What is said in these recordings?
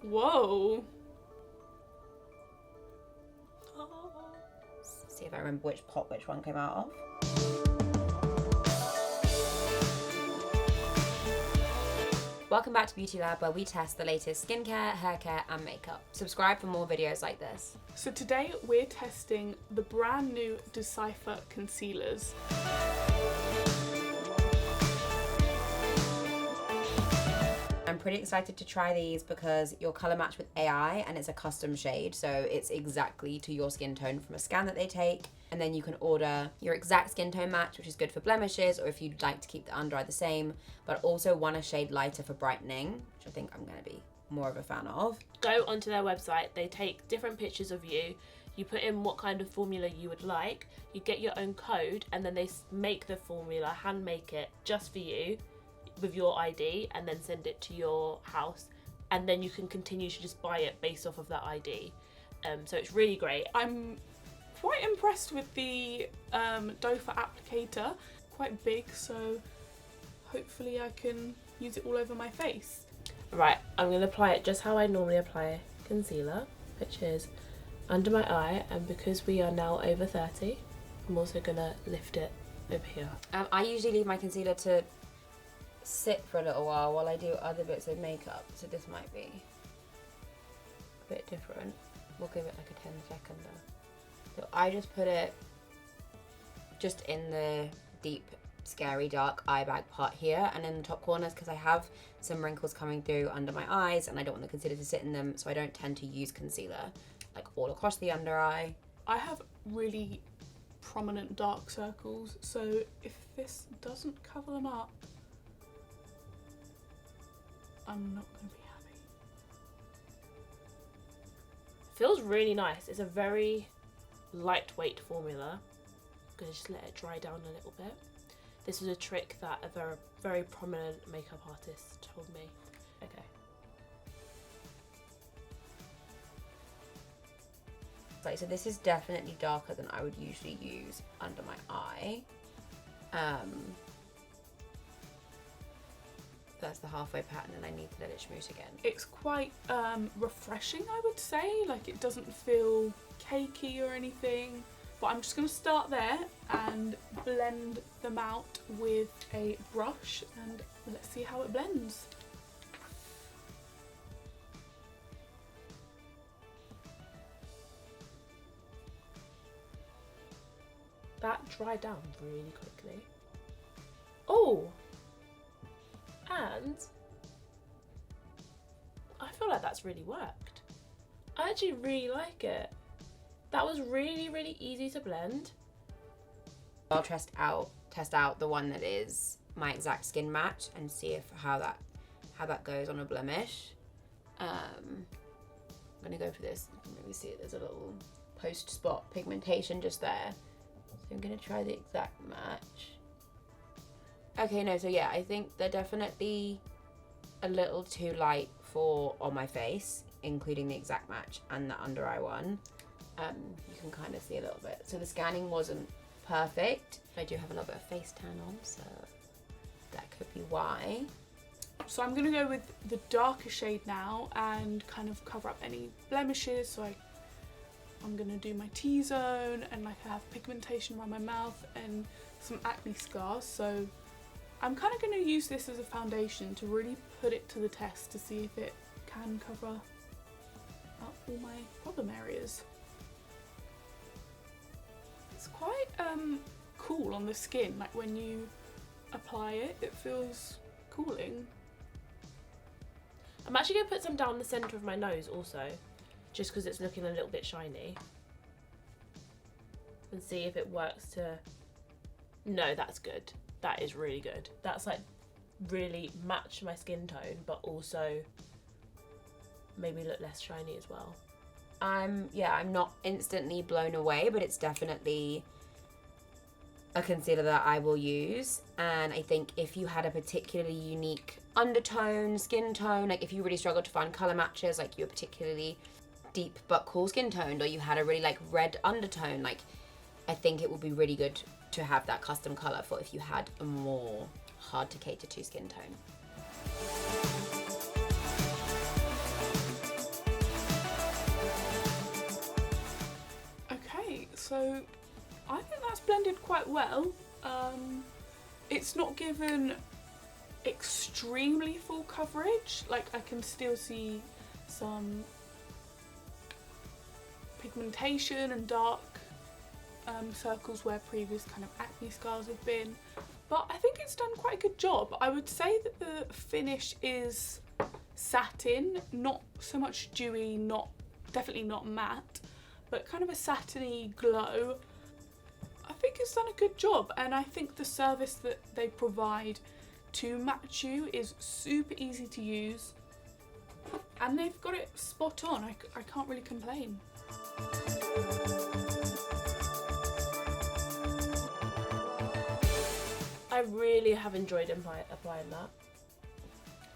Whoa. See if I remember which pot which one came out of. Welcome back to Beauty Lab, where we test the latest skincare, hair care and makeup. Subscribe for more videos like this. So today we're testing the brand new Dcypher concealers. I'm pretty excited to try these because you'll colour match with AI and it's a custom shade, so it's exactly to your skin tone from a scan that they take. And then you can order your exact skin tone match, which is good for blemishes or if you'd like to keep the under eye the same, but also want a shade lighter for brightening, which I think I'm going to be more of a fan of. Go onto their website, they take different pictures of you, you put in what kind of formula you would like, you get your own code, and then they make the formula, hand make it just for you with your ID, and then send it to your house, and then you can continue to just buy it based off of that ID. So it's really great. I'm quite impressed with the Dcypher applicator. Quite big, so hopefully I can use it all over my face. Right, I'm going to apply it just how I normally apply concealer, which is under my eye, and because we are now over 30, I'm also going to lift it over here. I usually leave my concealer to sit for a little while I do other bits of makeup, so this might be a bit different. We'll give it like a 10-seconder. So I just put it just in the deep, scary, dark eye bag part here and in the top corners because I have some wrinkles coming through under my eyes and I don't want the concealer to sit in them, so I don't tend to use concealer like all across the under eye. I have really prominent dark circles, so if this doesn't cover them up, I'm not going to be happy. Feels really nice. It's a very lightweight formula. I'm going to just let it dry down a little bit. This was a trick that a very prominent makeup artist told me. Okay. Right, so this is definitely darker than I would usually use under my eye. That's the halfway pattern and I need to let it schmooze again. It's quite refreshing, I would say. Like, it doesn't feel cakey or anything. But I'm just going to start there and blend them out with a brush and let's see how it blends. That dried down really quickly. Oh! And I feel like that's really worked. I actually really like it. That was really, really easy to blend. I'll test out the one that is my exact skin match and see how that goes on a blemish. I'm gonna go for this. You can maybe see it. There's a little post spot pigmentation just there. So I'm gonna try the exact match. Okay, no, so yeah, I think they're definitely a little too light for on my face, including the exact match and the under eye one. You can kind of see a little bit. So the scanning wasn't perfect. I do have a little bit of face tan on, so that could be why. So I'm going to go with the darker shade now and kind of cover up any blemishes. So I'm going to do my T-zone and like I have pigmentation around my mouth and some acne scars. So I'm kind of going to use this as a foundation to really put it to the test to see if it can cover up all my problem areas. It's quite cool on the skin, like when you apply it, it feels cooling. I'm actually going to put some down the centre of my nose also, just because it's looking a little bit shiny. And see if it works to... No, that's good. That is really good. That's like really match my skin tone, but also maybe look less shiny as well. I'm not instantly blown away, but it's definitely a concealer that I will use. And I think if you had a particularly unique undertone, skin tone, like if you really struggled to find colour matches, like you're particularly deep but cool skin toned, or you had a really like red undertone, like I think it would be really good to have that custom colour for if you had a more hard to cater to skin tone. So I think that's blended quite well. It's not given extremely full coverage, like I can still see some pigmentation and dark circles where previous kind of acne scars have been, but I think it's done quite a good job. I would say that the finish is satin, not so much dewy, definitely not matte, but kind of a satiny glow. I think it's done a good job, and I think the service that they provide to match you is super easy to use, and they've got it spot on. I can't really complain. I really have enjoyed applying that,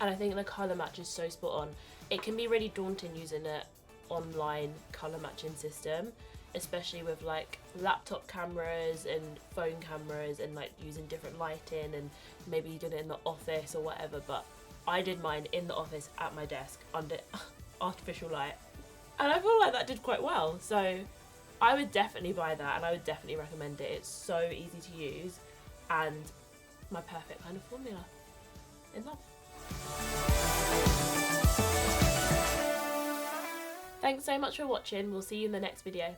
and I think the colour match is so spot on. It can be really daunting using an online colour matching system, especially with like laptop cameras and phone cameras and like using different lighting, and maybe you did it in the office or whatever, but I did mine in the office at my desk under artificial light, and I feel like that did quite well. So I would definitely buy that, and I would definitely recommend it. It's so easy to use and my perfect kind of formula. In love. Thanks so much for watching. We'll see you in the next video.